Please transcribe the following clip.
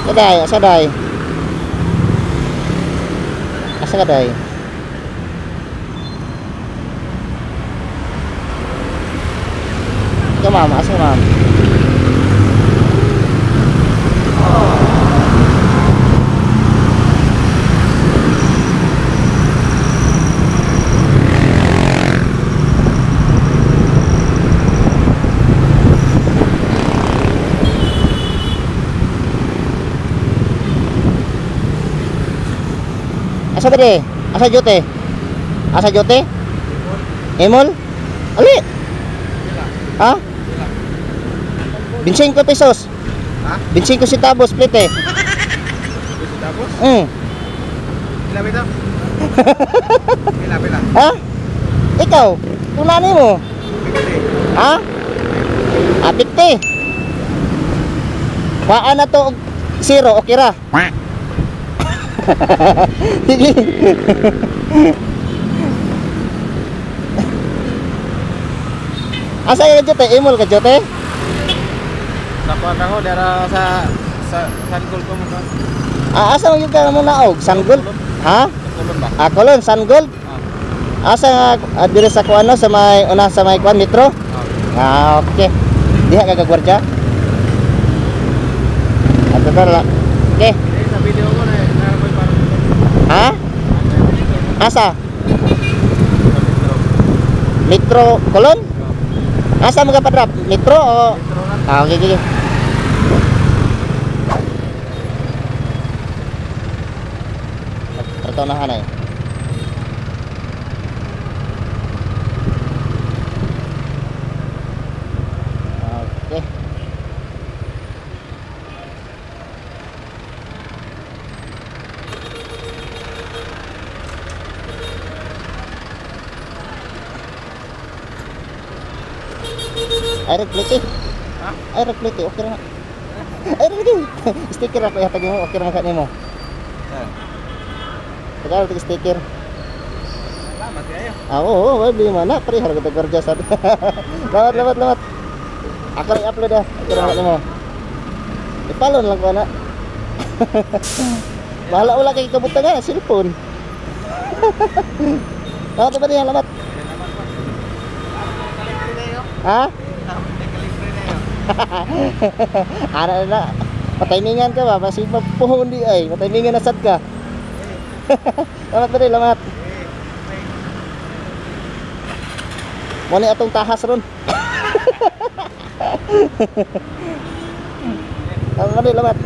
Kaday, asa day? Asa ka day? Ito ma'am, asa ma'am? Asa ba de? Asa jote? Asa jote? Emol? Ali? Ha? 25 pesos. Ha? 25 centavos plete. Tapos? Pila ba ito? Pila. Ha? Ikaw? Tunani mo? Ha? 50. Waan na to og zero, okay ra? Sige. Asa ka jote? Emol ka jote? Nakuha ako dara sa Sanggol ko mo. Asa mo yung ka mo naog? Sanggol? Ha? Kulon ba? Kulon, Sanggol? Asa nga dire sa kuano sa may una sa may kuan metro? Okay. Diha ka gagwardya? Ato tara. Okay. Sa video ko na narakoy parang Ha? Asa? Metro Kulon? Asa mo ka pa-drop? Metro o? Okay. Ito na hanay. Okay. Ay, replete. Ha? Ay, replete. Okay na. Ay, replete. Sticker ako ihatag mo. Okay na maka nimo. Tagal tig sticker. Salamat kayo. Oo, wala mana pre harga tagwarja sa. Lamat. Ako ring upload ah. Okay na mo. Ipalon lang ko na. Bahala wala kay kabutan nga cellphone. Lamat ba niya lamat? Ha? Ana na. Patayningan ka ba? Basi puhon di ay. Patayningan na sad ka. Lamat ba rin, lamat. Muna atong tahas ron. Lamat ba rin, lamat.